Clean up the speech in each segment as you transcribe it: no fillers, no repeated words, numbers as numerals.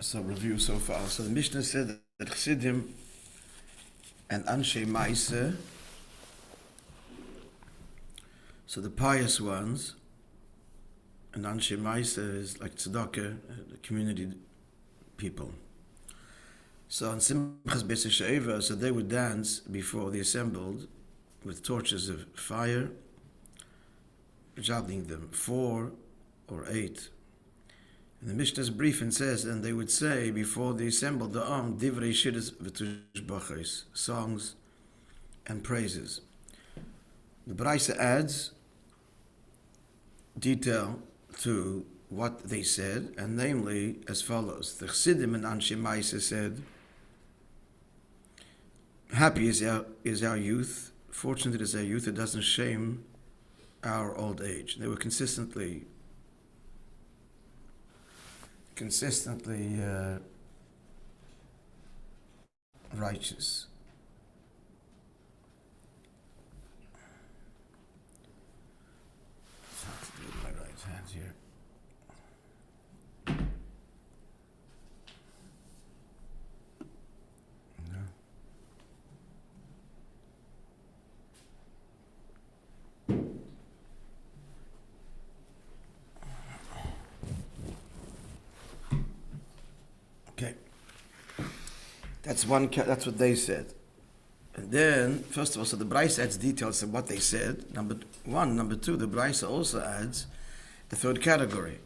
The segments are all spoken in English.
So review so far. So the Mishnah said that Chasidim and Anshe Maaseh, so the pious ones, and Anshe Maaseh is like tzedakah, the community people. So on Simchas Beis Sheva, so they would dance before they assembled with torches of fire, juggling them 4 or 8. And the Mishnah is brief and says, and they would say before they assembled the divrei shidduch v'tushbachos, songs and praises. The Brisa adds detail to what they said, and namely as follows: the Chasidim and Anshe Maaseh said, "Happy is our youth. Fortunate is our youth. It doesn't shame our old age." They were consistently righteous. It's hard to do with my right hand here. No. Okay, that's what they said. And then, first of all, so the Brisa adds details of what they said. Number one. Number two, the Brisa also adds a third category.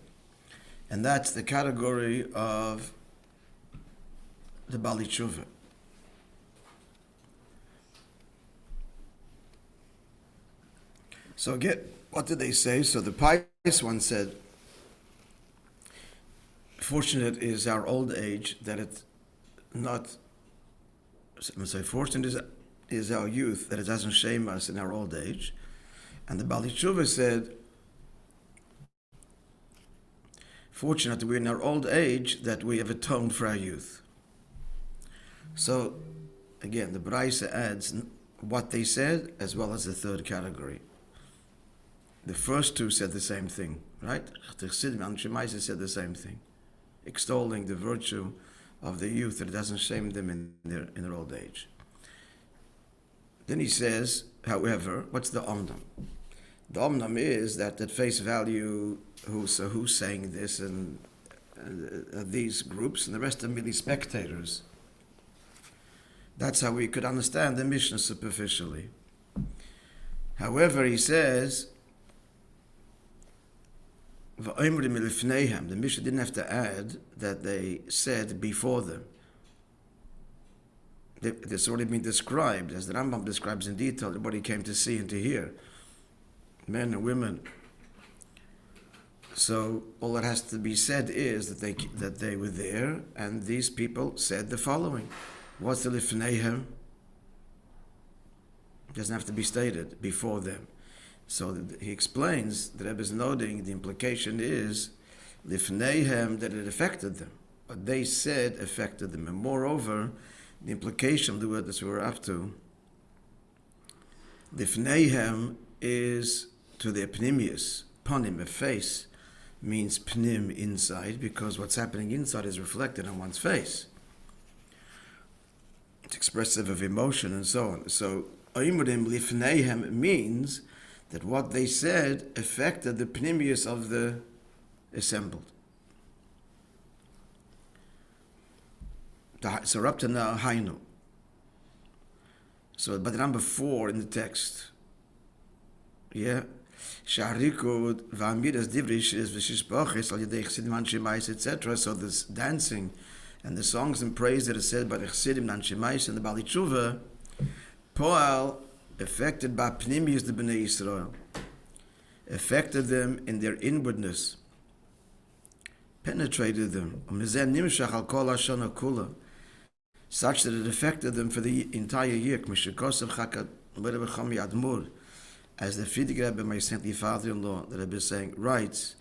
And that's the category of the Bali Tshuva. So again, what did they say? So the pious one said, fortunate is our old age that it's not, I'm going to say, fortunate is our youth that it doesn't shame us in our old age. And the Bali Tshuva said, fortunate that we're in our old age that we have atoned for our youth. So again, the Brisa adds what they said as well as the third category. The first two said the same thing, right? The Chasidim and Anshe Maaseh said the same thing, extolling the virtue of the youth that it doesn't shame them in their old age. Then he says, however, what's the omnam? The omnam is that at face value, who's saying this, and these groups, and the rest are merely spectators. That's how we could understand the Mishnah superficially. However, he says, the Mishnah didn't have to add that they said before them. This already been described, as the Rambam describes in detail, what he came to see and to hear, men and women. So all that has to be said is that they were there, and these people said the following. What's the lifneihem? Doesn't have to be stated before them. So he explains, the Rebbe is noting, the implication is lifneihem, that it affected them. What they said affected them. And moreover, the implication of the word that we're up to, lifneihem is to their pnimius. Panim, a face, means pnim, inside, because what's happening inside is reflected on one's face. It's expressive of emotion and so on. So oimrim lifneihem means that what they said affected the pnimius of the assembled. So we're up to now, hainu. So, but number 4 in the text, yeah, sharikud v'amidas divrish is v'shishbachis al yedei Chasidim Anshe Maaseh, etc. So this dancing and the songs and praise that are said by the Chasidim Anshe Maaseh and the Bali Tshuva, poal, affected by pnimius the Bnei Yisrael, affected them in their inwardness, penetrated them, such that it affected them for the entire year, as the Friedrich Rabbi, my saintly father-in-law, that I've been saying, writes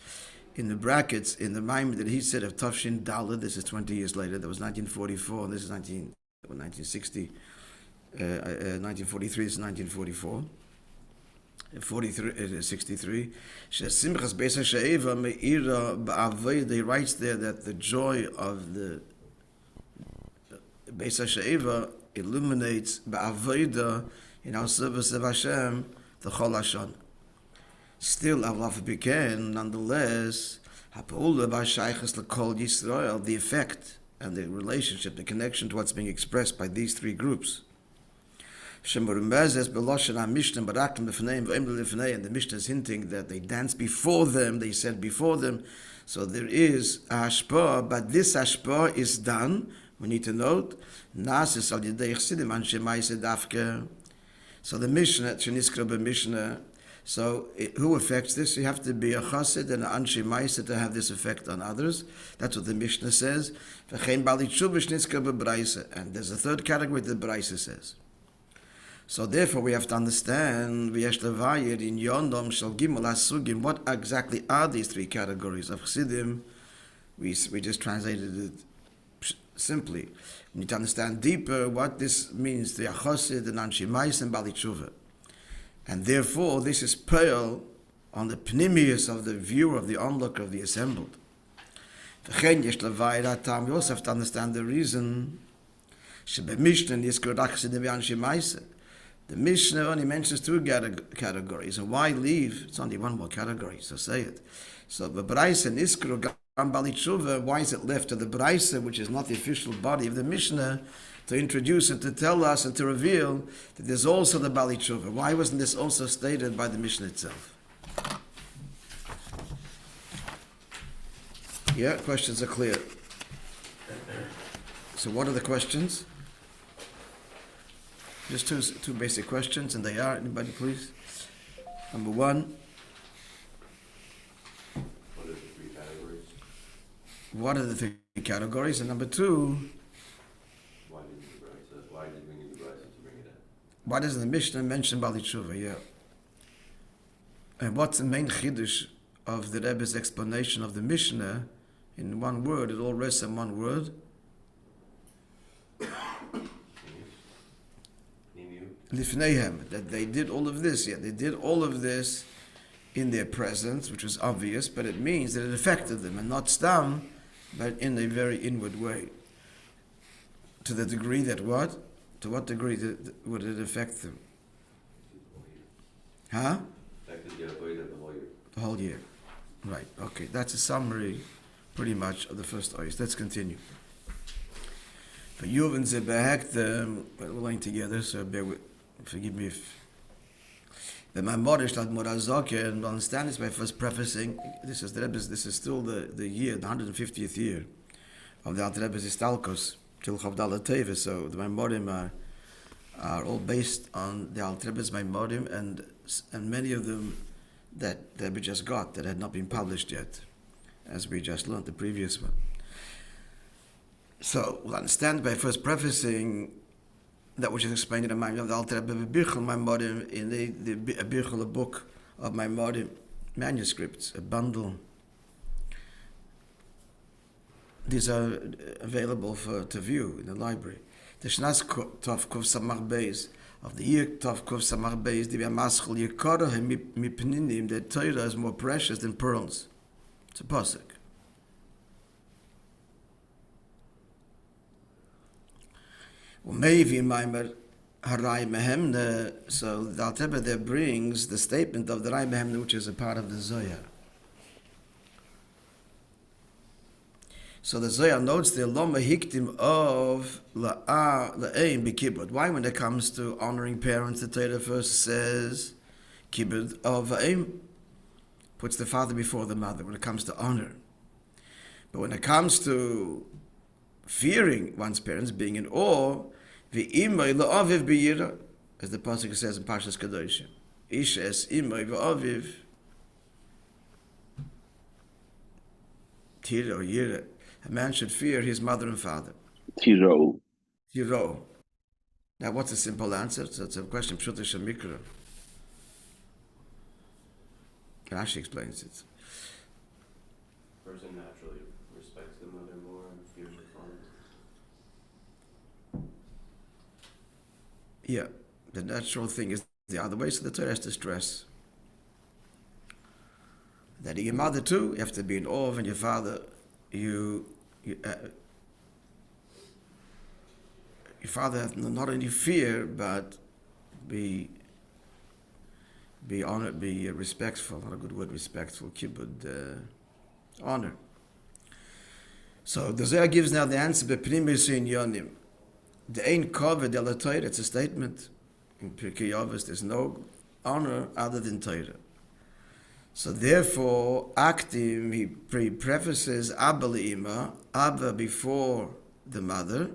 in the brackets, in the maamar that he said of Tafshin Daled, this is 20 years later, that was 1944, and this is 1960, 1943, this is 1944. 63. Simchas Beis HaShe'eva Me'ira Ba'avodah. He writes there that the joy of the Beis HaShe'eva illuminates Ba'avodah in our service of Hashem the Chol Hashon. Still, Avlaf began, nonetheless, Ha'pa'ula Ba'shaychas L'Kol Yisrael, the effect and the relationship, the connection to what's being expressed by these three groups. And the Mishnah is hinting that they danced before them, they said before them. So there is a hashpah, but this hashpah is done, we need to note, so the Mishnah, so who affects this? You have to be a chassid and an anshe Maaseh to have this effect on others. That's what the Mishnah says. And there's a third category that the Braisa says. So therefore we have to understand what exactly are these three categories of Chassidim. We just translated it simply. We need to understand deeper what this means to Chassid and Anshe Maaseh and Bali Tshuva. And therefore this is pale on the pnimius of the viewer, of the onlooker, of the assembled. We also have to understand the reason. The Mishnah only mentions two categories, and why leave? It's only one more category, so say it. So the Braisa and Iskru Gam Bali Tshuva, why is it left to the Braisa, which is not the official body of the Mishnah, to introduce and to tell us and to reveal that there's also the Bali Tshuva? Why wasn't this also stated by the Mishnah itself? Yeah, questions are clear. So what are the questions? Just two basic questions, and they are, anybody please? Number one. What are the three categories? And number two. Why did we need the Braisa to bring it up? Why doesn't the Mishnah mention Bali Tshuva? Yeah. And what's the main chiddush of the Rebbe's explanation of the Mishnah in one word? It all rests on one word. Lifneihem, that they did all of this. Yeah, they did all of this in their presence, which was obvious, but it means that it affected them, and not stam, but in a very inward way. To the degree that what? To what degree would it affect them? Huh? The whole year. Right, okay. That's a summary, pretty much, of the first ayah. Let's continue. For Yuv and Zebahek, we're laying together, so forgive me if the Maamar Azake, and understand this by first prefacing, this is still the year, the 150th year of the Alter Rebbe's Istalkos, till Chavdala Teva. So the Maimorim are all based on the Alter Rebbe's Maimorim, and many of them that we just got, that had not been published yet, as we just learned the previous one. So we'll understand by first prefacing that which is explained in the Maimon of the Alter Rebbe Birchel Maimorim, in the Birchel, a book of Maimorim, manuscripts, a bundle. These are available to view in the library. The Shnas Tov Kuf Samach Beis, of the year Tov Kuf Samach Beis, the Maschel Yekarahem Mipninim, that Torah is more precious than pearls. It's a pasuk. So the Alter Rebbe there brings the statement of the Rai Mehemne, which is a part of the Zohar. So the Zohar notes the Loma Hiktim of La'aim B'Kibbud. Why, when it comes to honoring parents, the Torah first says Kibbud of La'aim, puts the father before the mother when it comes to honor. But when it comes to fearing one's parents, being in awe, V'imay la'aviv b'yira, as the pasuk says in Parshas Kadoshim. Ish es imay v'aviv tiro yira. A man should fear his mother and father. Tiro. Now, what's a simple answer? So it's a question pshuta shamikra. Rashi explains it. Person naturally respects the mother more and fears the father. Yeah, the natural thing is the other way, so the Torah has to stress That in your mother too, you have to be in awe of, and your father, your father have not only fear, but be honored, be respectful, not a good word, respectful, kibbud, honor. So the Zohar gives now the answer, B'pnimis in Yonim. The Ein Kavod Ela Torah, it's a statement. In Pirkei Avos, there's no honor other than Torah. So therefore, Aktim, he prefaces Abba Le'ima, Abba before the mother.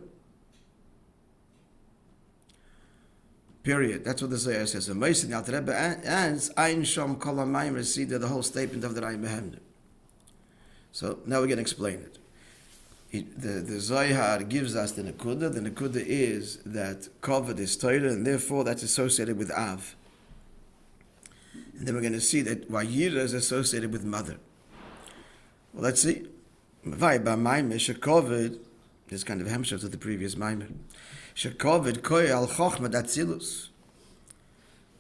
Period. That's what the Zohar says. So Moishe, now the Rebbe ends, Ein Shom Kol HaMayim Resida, the whole statement of the Rai Mehemne. So now we're going to explain it. The Zohar gives us the Nekuda. The Nekuda is that Kavod is Torah, and therefore that's associated with Av. And then we're going to see that Vayira is associated with mother. Well, let's see. Shekavod is kind of a hemshah to the previous Maimer. Shekavod koy al chochma datzilus.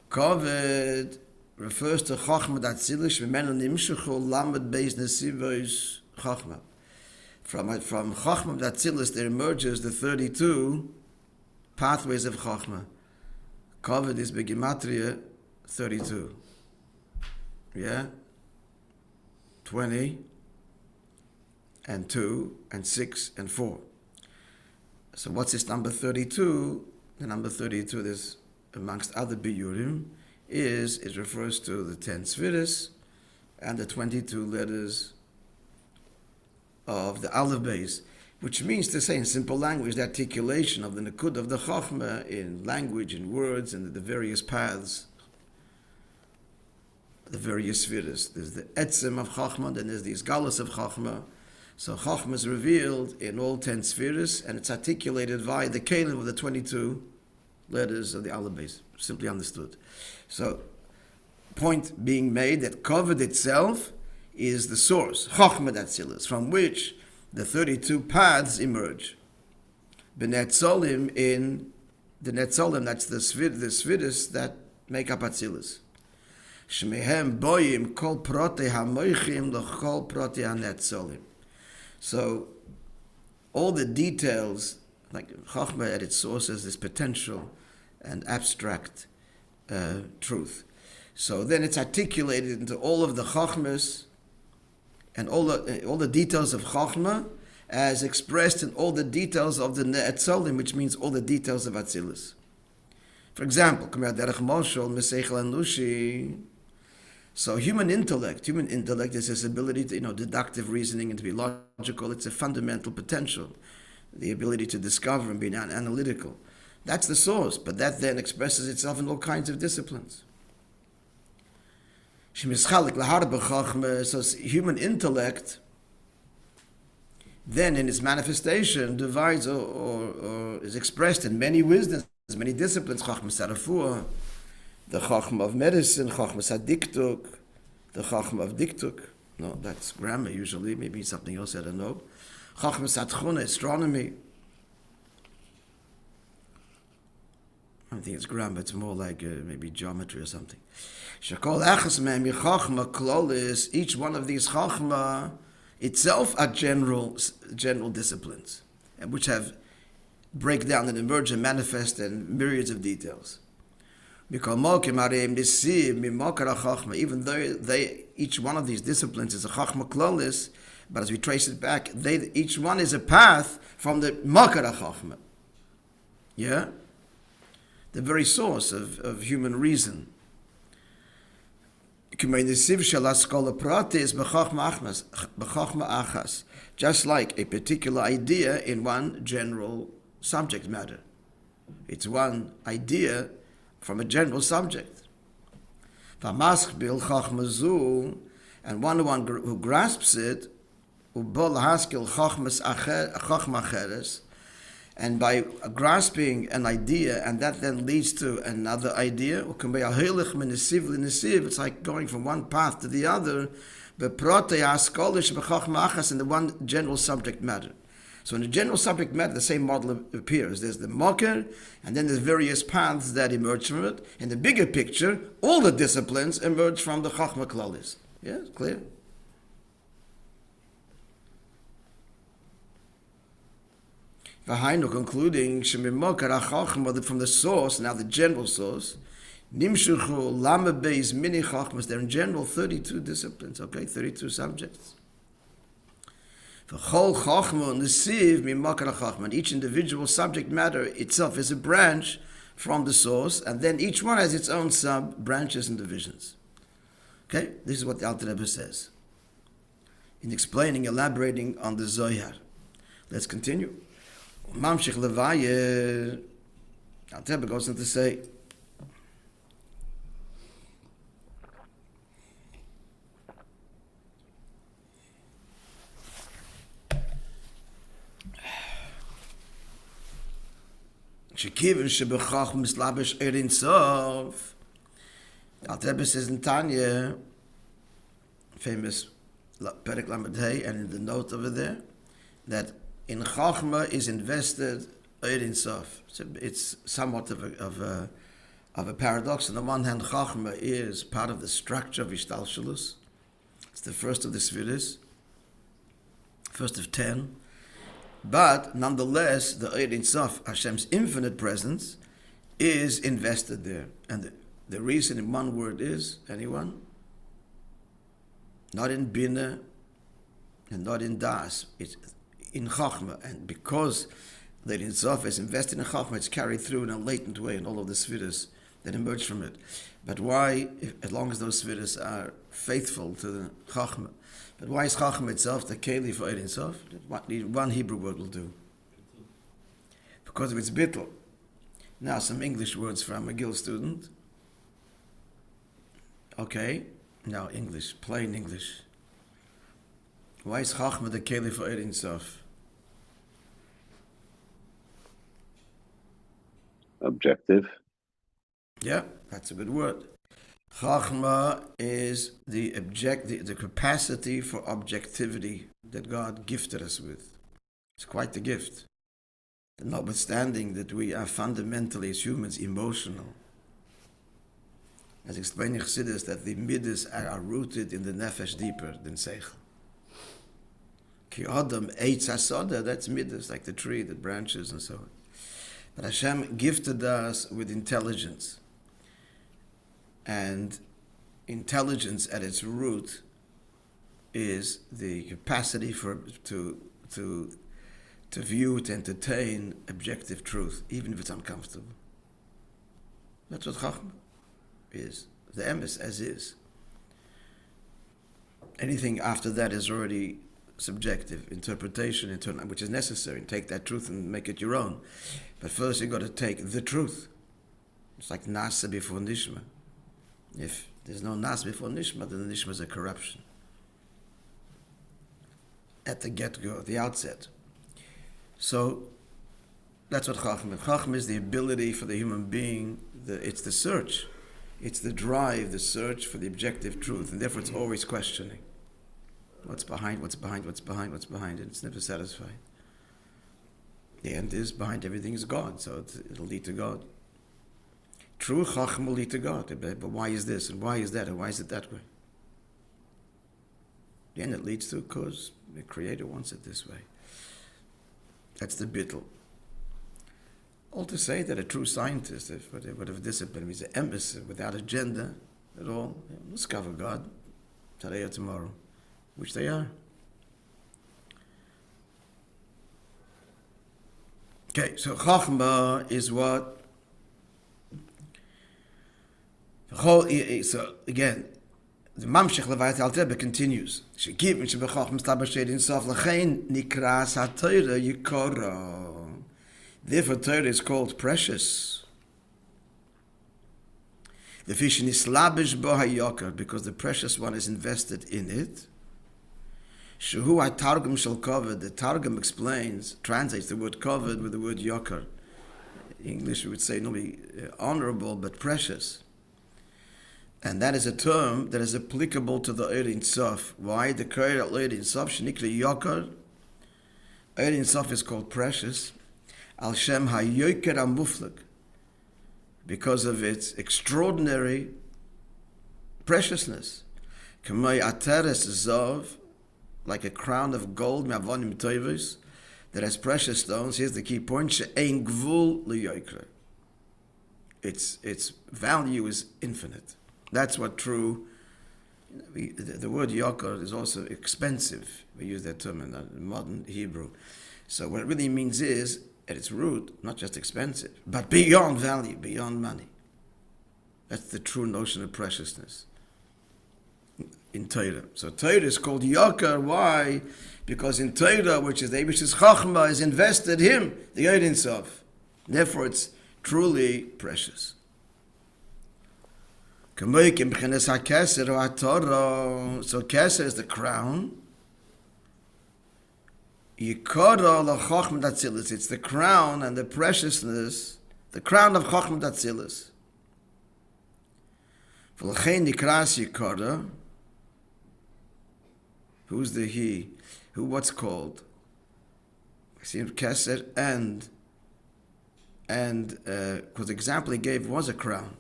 Kavod refers to chochma datzilus. V'menu nimshuchu lamed beis nesivos chochma. From chochma datzilus there emerges the 32 pathways of chochma. Kavod is begimatria 32. Yeah? 20 and 2 and 6 and 4. So what's this number 32? The number 32, there's amongst other biyurim, it refers to the 10 sfiras and the 22 letters of the Aleph base, which means to say in simple language the articulation of the Nekud of the Chochmah in language, in words, and the various paths, the various spheres. There's the etzem of Chochmah, then there's the Isgalus of Chochmah. So Chochmah is revealed in all 10 spheres, and it's articulated via the Kalim of the 22 letters of the Aleph base, simply understood. So, point being made that Kavod itself is the source, Chochmah Datzilus, from which the 32 paths emerge. B'netzolim in the Netzolim, that's the spheres that make up Atzilus. Shmehem boyim kol prote hamoichim l'chol prote hanetzolim. So, all the details, like Chochmah at its source is this potential and abstract truth. So then it's articulated into all of the Chochmas and all the details of Chochmah as expressed in all the details of the Netzolim, which means all the details of Atzilus. For example, so human intellect is this ability to, deductive reasoning and to be logical. It's a fundamental potential, the ability to discover and be analytical. That's the source, but that then expresses itself in all kinds of disciplines. So human intellect then in its manifestation divides or is expressed in many wisdoms, many disciplines. Chachma Sarafua, the Chachma of medicine, Chachma Sadiktuk, the Chachma of Diktuk. No, that's grammar usually, maybe something else, I don't know. Chachma Satchuna, astronomy. I don't think it's grammar, it's more like maybe geometry or something. Shakol Achas Mem Chachma Klolis, each one of these Chachma itself are general disciplines, and which have break down and emerge and manifest in myriads of details. Even though each one of these disciplines is a Chachma Klolis, but as we trace it back, each one is a path from the Makar HaChachma. Yeah? The very source of human reason. Just like a particular idea in one general subject matter. It's one idea from a general subject. And one who grasps it, and by grasping an idea, and that then leads to another idea, it's like going from one path to the other, in the one general subject matter. So in the general subject matter, the same model appears. There's the mocker, and then there's various paths that emerge from it. In the bigger picture, all the disciplines emerge from the Chachma Klalis. Yeah, it's clear. V'hainu, concluding, from the source, now the general source, nimshuchu lama beis mini chachmas, they're in general 32 disciplines, okay, 32 subjects. V'chol chachma nesiv mimakar chachma, and each individual subject matter itself is a branch from the source, and then each one has its own sub-branches and divisions. Okay, this is what the Alter Rebbe says in explaining, elaborating on the Zohar. Let's continue. Mamshich Levaye, Alter Rebbe goes on to say, Shekivin shebechach mislabish erin sof. Alter Rebbe says in Tanya, famous Perek Lamed Hey, and in the note over there, that in Chachma is invested Erin Sof. So it's somewhat of a paradox. On the one hand, Chachma is part of the structure of Ishtalshalus. It's the first of the Sfiris, first of 10. But nonetheless, the Erin Sof, Hashem's infinite presence, is invested there. And the reason in one word is, anyone? Not in Bina and not in Das. It's in Chachma. And because the Ein Sof is invested in Chachma, it's carried through in a latent way in all of the Sfiras that emerge from it. But why, as long as those Sfiras are faithful to the Chachma, but why is Chachma itself the Keli for Ein Sof? One Hebrew word will do. Because of its bittul. Now some English words for a McGill student. Okay, now English, plain English. Why is Chachma the Keli for Ein Sof? Objective. Yeah, that's a good word. Chachma is the capacity for objectivity that God gifted us with. It's quite the gift. Notwithstanding that we are fundamentally, as humans, emotional. As explained in Chassidus, that the midas are rooted in the nefesh deeper than seichel. Ki adam eitz hasoda, that's midas, like the tree that branches and so on. But Hashem gifted us with intelligence. And intelligence at its root is the capacity to view, to entertain objective truth, even if it's uncomfortable. That's what Chachma is. The emes as is. Anything after that is already subjective, interpretation, which is necessary. Take that truth and make it your own. But first you've got to take the truth. It's like Nasa before Nishma. If there's no Nasa before Nishma, then the Nishma is a corruption. At the get-go, at the outset. So that's what Chachma is. Chachma is the ability for the human being, it's the search. It's the drive, the search for the objective truth. And therefore it's always questioning. What's behind, what's behind, what's behind, what's behind, and it's never satisfied. The end is, behind everything is God, so it'll lead to God. True Chachma will lead to God, but why is this, and why is that, and why is it that way? The end it leads to, because the Creator wants it this way. That's the bittul. All to say that a true scientist, if whatever discipline, is an emissary without agenda at all, will discover God today or tomorrow, which they are. Okay, so Chachma is what? So again, the Mamshech Levayat Alter Rebbe continues. Shekiv Shebechachma Stabashed Insof Lachein Nikras HaTorah Yikora. Therefore, Torah is called precious. The fish in Islabish Bo HaYokar, because the precious one is invested in it. Shehu HaTargum Shel Koved. The Targum explains, translates the word covered with the word Yokar. In English, we would say not be honorable, but precious. And that is a term that is applicable to the Ein Sof. Why? The Kreir Ein Sof, Shenikra Yokar. Ein Sof is called precious. Al Shem HaYoker HaMuflag, because of its extraordinary preciousness. Kamei ateres zov, like a crown of gold, me'avonim toivos, that has precious stones. Here's the key point: she'ein gvul liyoikra. Its value is infinite. That's what true. The word yakar is also expensive. We use that term in modern Hebrew. So what it really means is, at its root, not just expensive, but beyond value, beyond money. That's the true notion of preciousness in Torah. So Torah is called yakar. Why? Because in Torah, which is the Eibish's Chachma, is invested him, the Ein Sof. Therefore, it's truly precious. So Keser is the crown. It's the crown and the preciousness, the crown of Chachma Datzilis. Who's the he? What's called? I see Keser and because the example he gave was a crown.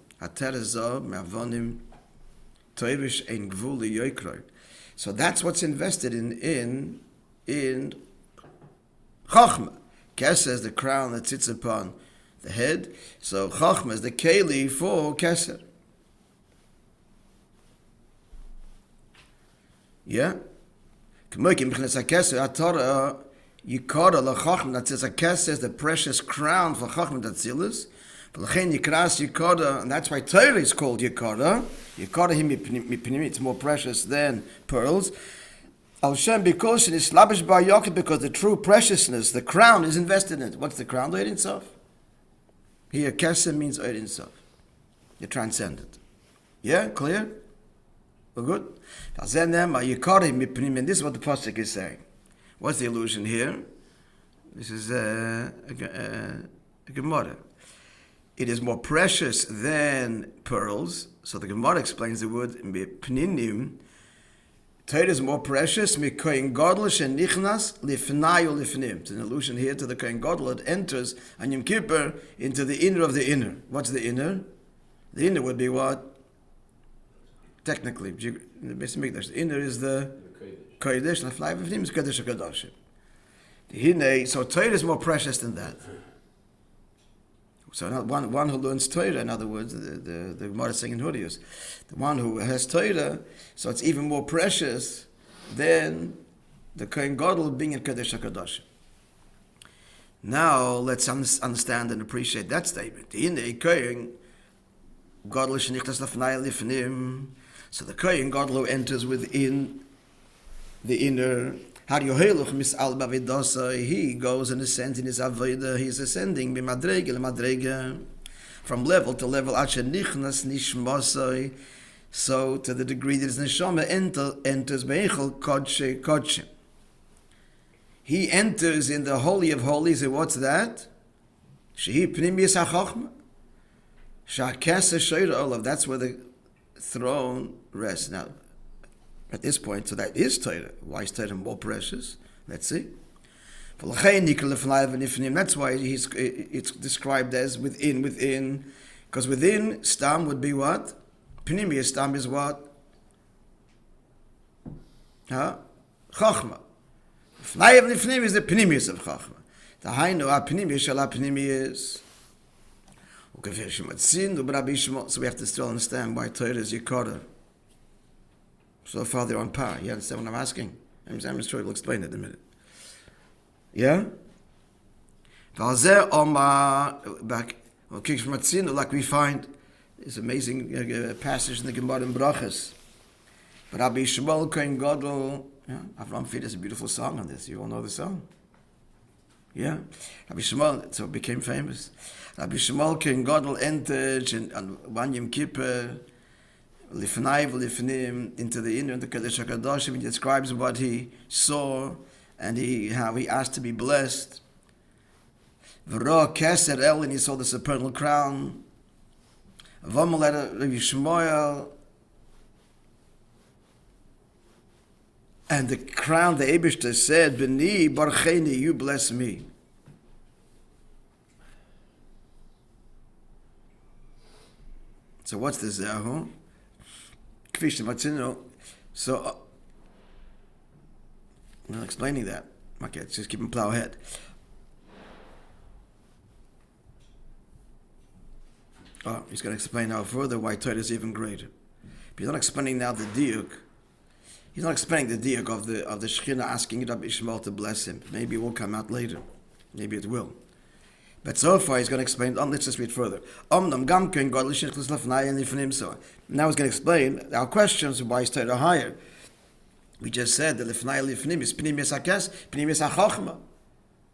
So that's what's invested in Chachma. Keser is the crown that sits upon the head. So Chachma is the keli for Keser. Yeah? Yikara lachachma, that says a Keser is the precious crown for Chachma Datzilis. And that's why Torah is called Yikara. Yikara him mipnim, it's more precious than pearls. Al Shem because it is slabish bar yakid, because the true preciousness, the crown, is invested in it. What's the crown? Ein Sof. Here, Keser means Ein Sof. You're transcendent. Yeah, clear? We're good. And this is what the pasuk is saying. What's the allusion here? This is a Gemara. It is more precious than pearls. So the Gemara explains the word pninim. Torah is more precious. It's an allusion here to the Kohen Gadol that enters on Yom Kippur into the inner of the inner. What's the inner? The inner would be what? Technically, the inner is the Kodesh. The fly of him is Kodesh HaKadoshim. So Torah is more precious than that. So one who learns Torah, in other words, the Gemara is saying in Hurius, the one who has Torah, so it's even more precious than the Kohen Gadol being in Kodesh HaKadoshim. Now let's understand and appreciate that statement. In the Kohen Gadol shenichtas lafnai lifnim. So the Kohen Gadol who enters within the inner, he goes and ascends in his avodah. He is ascending from level to level. So to the degree that his neshama enters he enters in the holy of holies. And what's that? That's where the throne rests. Now, at this point, so that is Torah. Why is Torah more precious? Let's see. That's why it's described as within, because within, stam would be what? Pnimius stam is what? Chachma. Fnai v'nifnim is the pnimius of Chachma. The hainu ha-pnimius shall ha-pnimius. So we have to still understand why Torah is Yikara. So far they're on par. You understand what I'm asking? I'm sure we'll explain it in a minute. Yeah? Back, like we find this amazing passage in the Gemara in Brachas. Rabbi Shmuel Kohen Gadol, Avram Fid has a beautiful song on this. You all know the song? Yeah? Rabbi Shmuel, so it became famous. Rabbi Shmuel Kohen Gadol entered on one Yom Kippur, Lifnai v'lifnim, into the inner, the Kodesh HaKadoshim. He describes what he saw and how he asked to be blessed. V'ro keser el, and he saw the supernal crown. V'amalei Rabbi Shmuel, and the crown, the Eibishter said, B'ni barcheni, you bless me. So what's the Zehu? So, I'm not explaining that. Okay, let's just keep him plow ahead. Oh, he's going to explain now further why Torah is even greater. But he's not explaining now the diuk. He's not explaining the diuk of the Shekhinah asking Rabbi Ishmael to bless him. Maybe it will come out later. Maybe it will. But so far he's going to explain. Let's just read further. Now he's going to explain our questions why is Torah higher. We just said that lifnai lifnim is pnimis hakes, pnimis hachachma.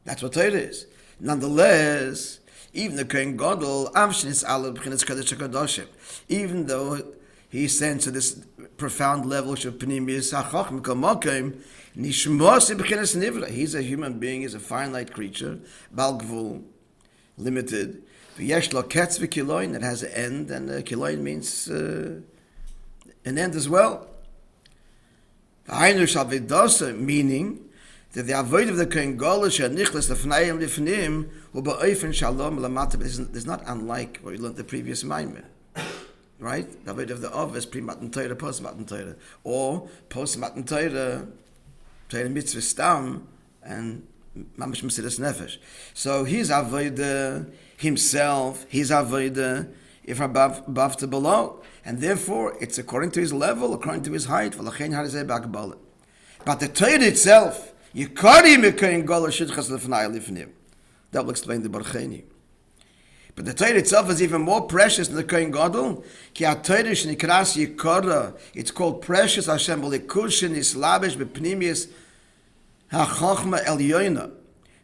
That's what Torah is. Nonetheless, even the Kohen Gadol, even though he sends to this profound level of pnimis hachachma, he's a human being, he's a finite creature, bal gvul, limited. V'yesh lo ketz v'kiloin, it has an end, and kiloin means an end as well. Meaning that the avoid of the Kohen Gadol shenichlas lefnayim lifnim u'ba'ofen shalom lamata is not unlike what we learned the previous maamar, right? The avoid of the Ovis pre matan Torah, post matan Torah, or post matan Torah, Torah mitzvah stam and mamash mesilas nefesh. So he's avoid himself, he's avoid if above to below. And therefore, it's according to his level, according to his height. But the Torah itself, that will explain the Barcheni. But the Torah itself is even more precious than the Kohen Gadol. It's called precious Hashem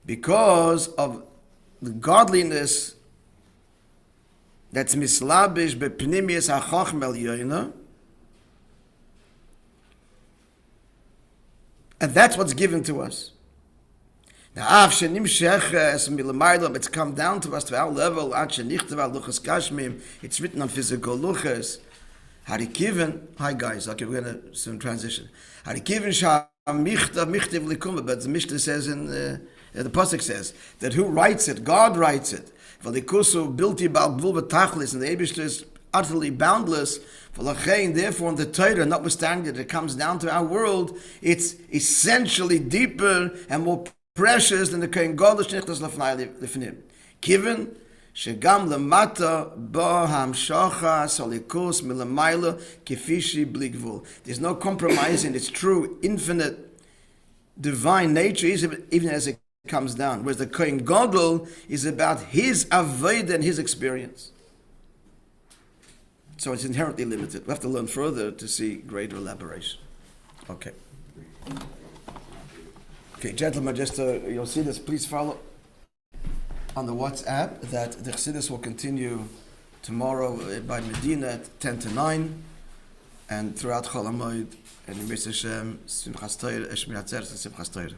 because of the godliness that's mislabish bepnimius hachachma elyoina, and that's what's given to us. Now, it's come down to us to our level. It's written on physical luchas. Hi guys. Okay, we're going to soon transition. But the Mishnah says the pasuk says that who writes it? God writes it. And the Eibishter is utterly boundless. Therefore, in the Torah, notwithstanding that it comes down to our world, it's essentially deeper and more precious than the Kohen Gadol shenichlas lefnai lifnim. Given shegam lemata ba hamshacha solikus milamayla kefishi bli gvul. There's no compromise in its true, infinite, divine nature, even as it comes down. Whereas the Kohen Gadol is about his avodah and his experience. So it's inherently limited. We have to learn further to see greater elaboration. Okay. Okay, gentlemen, just you'll see this. Please follow on the WhatsApp that the Chassidus will continue tomorrow by Medina at 10 to 9 and throughout Chol HaMoed and in Mesa Shem, Simchas Torah, Eshmirat Zeres, and Simchas Torah.